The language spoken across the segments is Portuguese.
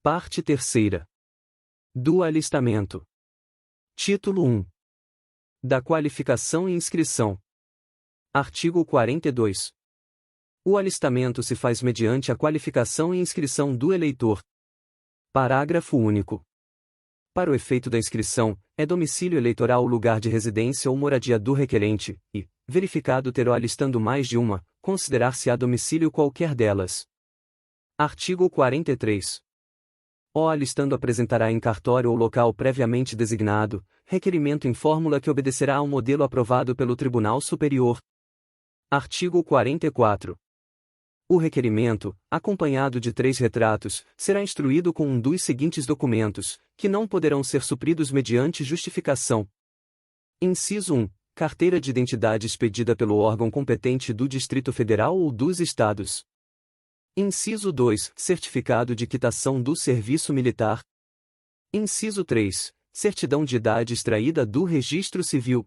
Parte 3ª. Do alistamento. Título 1. Da qualificação e inscrição. Artigo 42. O alistamento se faz mediante a qualificação e inscrição do eleitor. Parágrafo único. Para o efeito da inscrição, é domicílio eleitoral o lugar de residência ou moradia do requerente, e, verificado ter o alistando mais de uma, considerar-se-á domicílio qualquer delas. Artigo 43. O alistando apresentará em cartório ou local previamente designado, requerimento em fórmula que obedecerá ao modelo aprovado pelo Tribunal Superior. Artigo 44. O requerimento, acompanhado de 3 retratos, será instruído com um dos seguintes documentos, que não poderão ser supridos mediante justificação. Inciso 1. Carteira de identidade expedida pelo órgão competente do Distrito Federal ou dos Estados. Inciso 2. Certificado de quitação do serviço militar. Inciso 3. Certidão de idade extraída do Registro Civil.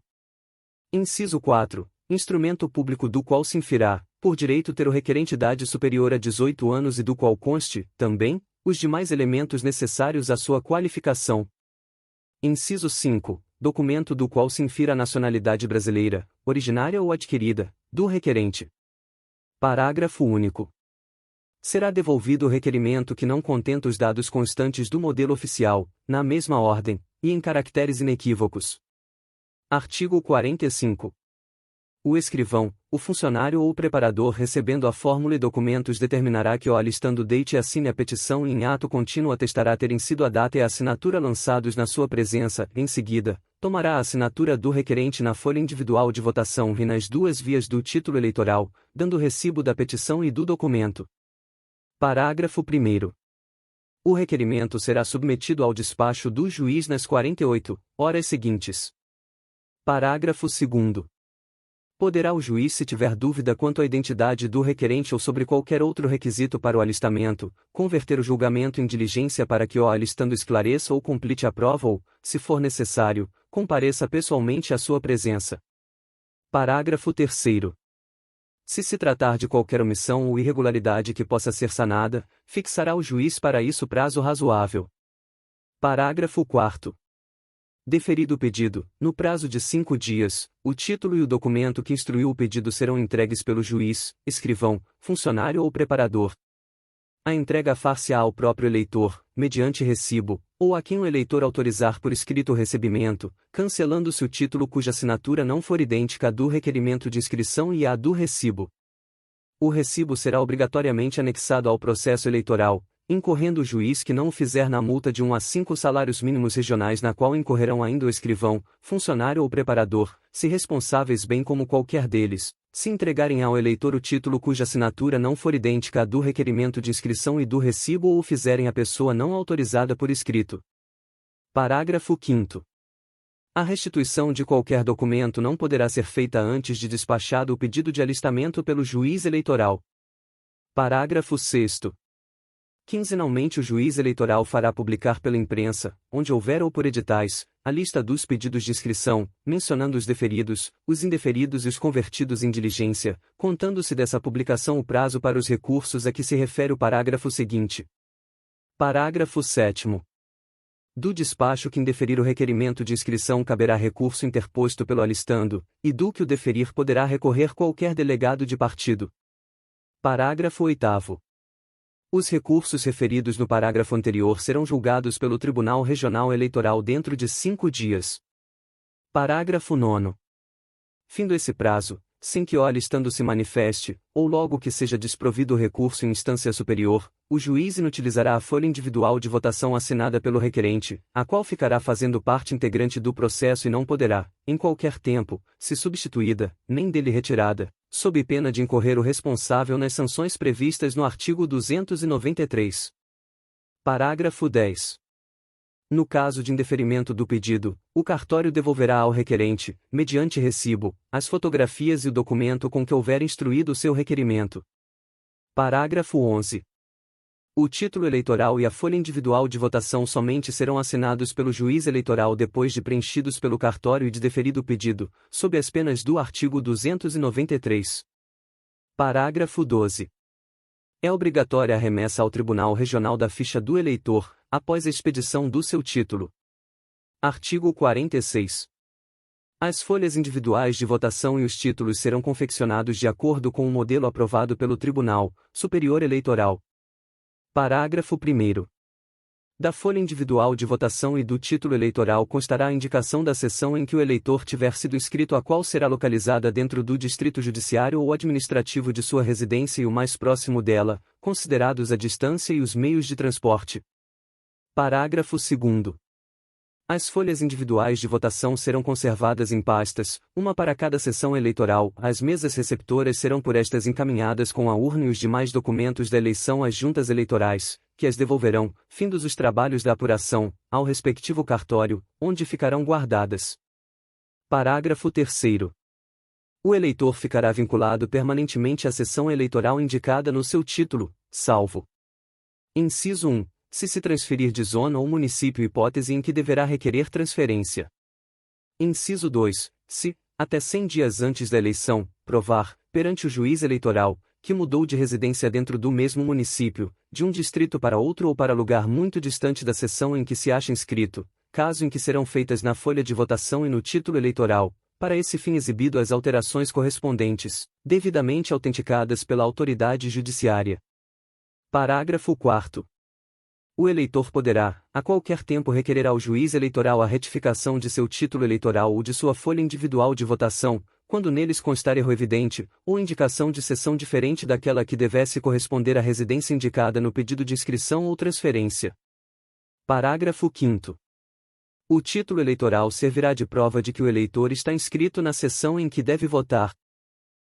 Inciso 4. Instrumento público do qual se infirá, por direito ter o requerente idade superior a 18 anos e do qual conste, também, os demais elementos necessários à sua qualificação. Inciso 5. Documento do qual se infira a nacionalidade brasileira, originária ou adquirida, do requerente. Parágrafo único. Será devolvido o requerimento que não contenta os dados constantes do modelo oficial, na mesma ordem, e em caracteres inequívocos. Artigo 45. O escrivão, o funcionário ou o preparador recebendo a fórmula e documentos determinará que o alistando deite e assine a petição e em ato contínuo atestará terem sido a data e a assinatura lançados na sua presença. Em seguida, tomará a assinatura do requerente na folha individual de votação e nas 2 vias do título eleitoral, dando recibo da petição e do documento. Parágrafo 1º. O requerimento será submetido ao despacho do juiz nas 48 horas seguintes. Parágrafo 2º. Poderá o juiz, se tiver dúvida quanto à identidade do requerente ou sobre qualquer outro requisito para o alistamento, converter o julgamento em diligência para que o alistando esclareça ou complete a prova ou, se for necessário, compareça pessoalmente à sua presença. Parágrafo 3º. Se se tratar de qualquer omissão ou irregularidade que possa ser sanada, fixará o juiz para isso prazo razoável. Parágrafo 4º. Deferido o pedido, no prazo de 5 dias, o título e o documento que instruiu o pedido serão entregues pelo juiz, escrivão, funcionário ou preparador. A entrega far-se-á ao próprio eleitor, mediante recibo, ou a quem o eleitor autorizar por escrito o recebimento, cancelando-se o título cuja assinatura não for idêntica à do requerimento de inscrição e à do recibo. O recibo será obrigatoriamente anexado ao processo eleitoral, incorrendo o juiz que não o fizer na multa de 1 a 5 salários mínimos regionais na qual incorrerão ainda o escrivão, funcionário ou preparador, se responsáveis bem como qualquer deles, se entregarem ao eleitor o título cuja assinatura não for idêntica à do requerimento de inscrição e do recibo ou o fizerem a pessoa não autorizada por escrito. Parágrafo 5º. A restituição de qualquer documento não poderá ser feita antes de despachado o pedido de alistamento pelo juiz eleitoral. Parágrafo 6º. Quinzenalmente o juiz eleitoral fará publicar pela imprensa, onde houver ou por editais, a lista dos pedidos de inscrição, mencionando os deferidos, os indeferidos e os convertidos em diligência, contando-se dessa publicação o prazo para os recursos a que se refere o parágrafo seguinte. Parágrafo 7º. Do despacho que indeferir o requerimento de inscrição caberá recurso interposto pelo alistando, e do que o deferir poderá recorrer qualquer delegado de partido. Parágrafo 8º. Os recursos referidos no parágrafo anterior serão julgados pelo Tribunal Regional Eleitoral dentro de 5 dias. Parágrafo 9º. Findo esse prazo, sem que o alistando se manifeste, ou logo que seja desprovido o recurso em instância superior, o juiz inutilizará a folha individual de votação assinada pelo requerente, a qual ficará fazendo parte integrante do processo e não poderá, em qualquer tempo, se substituída, nem dele retirada, sob pena de incorrer o responsável nas sanções previstas no artigo 293. Parágrafo 10. No caso de indeferimento do pedido, o cartório devolverá ao requerente, mediante recibo, as fotografias e o documento com que houver instruído o seu requerimento. Parágrafo 11. O título eleitoral e a folha individual de votação somente serão assinados pelo juiz eleitoral depois de preenchidos pelo cartório e de deferido o pedido, sob as penas do artigo 293. Parágrafo 12. É obrigatória a remessa ao Tribunal Regional da ficha do eleitor, após a expedição do seu título. Artigo 46. As folhas individuais de votação e os títulos serão confeccionados de acordo com o modelo aprovado pelo Tribunal Superior Eleitoral. Parágrafo 1º. Da folha individual de votação e do título eleitoral constará a indicação da seção em que o eleitor tiver sido inscrito, a qual será localizada dentro do distrito judiciário ou administrativo de sua residência e o mais próximo dela, considerados a distância e os meios de transporte. Parágrafo 2º. As folhas individuais de votação serão conservadas em pastas, uma para cada sessão eleitoral. As mesas receptoras serão por estas encaminhadas com a urna e os demais documentos da eleição às juntas eleitorais, que as devolverão, findos os trabalhos da apuração, ao respectivo cartório, onde ficarão guardadas. Parágrafo 3º. O eleitor ficará vinculado permanentemente à sessão eleitoral indicada no seu título, salvo: inciso 1. Se transferir de zona ou município, hipótese em que deverá requerer transferência. Inciso 2. Se, até 100 dias antes da eleição, provar, perante o juiz eleitoral, que mudou de residência dentro do mesmo município, de um distrito para outro ou para lugar muito distante da seção em que se acha inscrito, caso em que serão feitas na folha de votação e no título eleitoral, para esse fim exibido as alterações correspondentes, devidamente autenticadas pela autoridade judiciária. Parágrafo 4º. O eleitor poderá, a qualquer tempo, requerer ao juiz eleitoral a retificação de seu título eleitoral ou de sua folha individual de votação, quando neles constar erro evidente, ou indicação de seção diferente daquela que devesse corresponder à residência indicada no pedido de inscrição ou transferência. Parágrafo 5º. O título eleitoral servirá de prova de que o eleitor está inscrito na seção em que deve votar.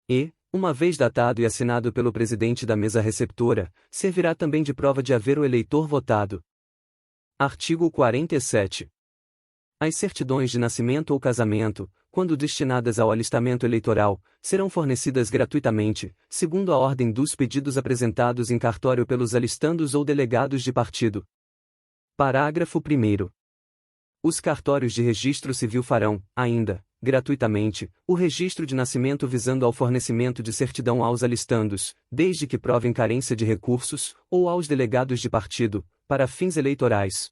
E, uma vez datado e assinado pelo presidente da mesa receptora, servirá também de prova de haver o eleitor votado. Artigo 47. As certidões de nascimento ou casamento, quando destinadas ao alistamento eleitoral, serão fornecidas gratuitamente, segundo a ordem dos pedidos apresentados em cartório pelos alistandos ou delegados de partido. Parágrafo 1º. Os cartórios de registro civil farão, ainda, gratuitamente, o registro de nascimento visando ao fornecimento de certidão aos alistandos, desde que provem carência de recursos, ou aos delegados de partido, para fins eleitorais.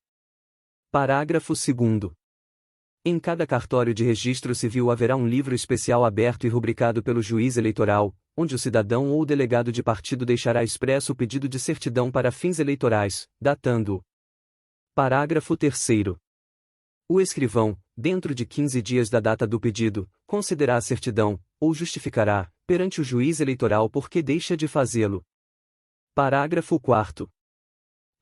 Parágrafo 2º. Em cada cartório de registro civil haverá um livro especial aberto e rubricado pelo juiz eleitoral, onde o cidadão ou o delegado de partido deixará expresso o pedido de certidão para fins eleitorais, datando-o. Parágrafo 3º. O escrivão, dentro de 15 dias da data do pedido, concederá a certidão, ou justificará, perante o juiz eleitoral por que deixa de fazê-lo. Parágrafo 4º.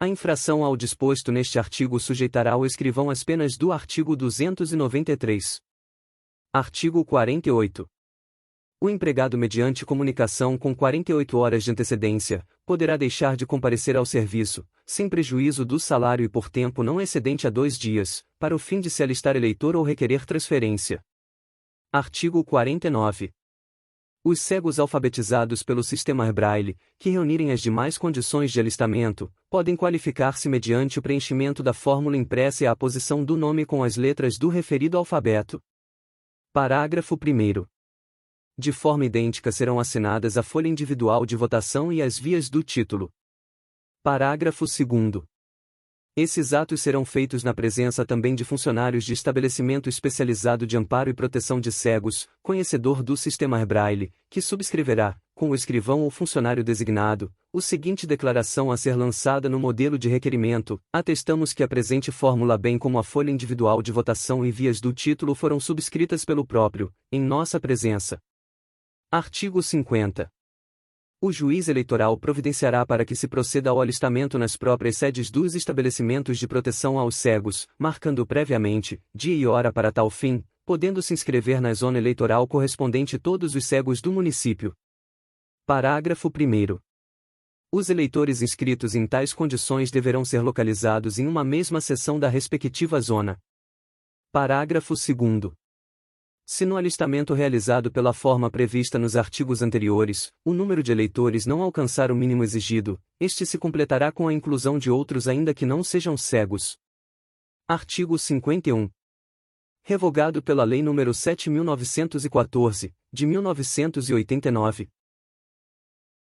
A infração ao disposto neste artigo sujeitará o escrivão às penas do artigo 293. Artigo 48. O empregado, mediante comunicação com 48 horas de antecedência, poderá deixar de comparecer ao serviço, sem prejuízo do salário e por tempo não excedente a 2 dias, para o fim de se alistar eleitor ou requerer transferência. Artigo 49. Os cegos alfabetizados pelo sistema Braille, que reunirem as demais condições de alistamento, podem qualificar-se mediante o preenchimento da fórmula impressa e a aposição do nome com as letras do referido alfabeto. Parágrafo 1º. De forma idêntica serão assinadas a folha individual de votação e as vias do título. Parágrafo 2º. Esses atos serão feitos na presença também de funcionários de estabelecimento especializado de amparo e proteção de cegos, conhecedor do sistema Braille, que subscreverá, com o escrivão ou funcionário designado, o seguinte declaração a ser lançada no modelo de requerimento: atestamos que a presente fórmula, bem como a folha individual de votação e vias do título, foram subscritas pelo próprio, em nossa presença. Artigo 50. O juiz eleitoral providenciará para que se proceda ao alistamento nas próprias sedes dos estabelecimentos de proteção aos cegos, marcando previamente dia e hora para tal fim, podendo se inscrever na zona eleitoral correspondente todos os cegos do município. Parágrafo 1º. Os eleitores inscritos em tais condições deverão ser localizados em uma mesma seção da respectiva zona. Parágrafo 2º. Se no alistamento realizado pela forma prevista nos artigos anteriores, o número de eleitores não alcançar o mínimo exigido, este se completará com a inclusão de outros ainda que não sejam cegos. Artigo 51. Revogado pela Lei nº 7.914, de 1989,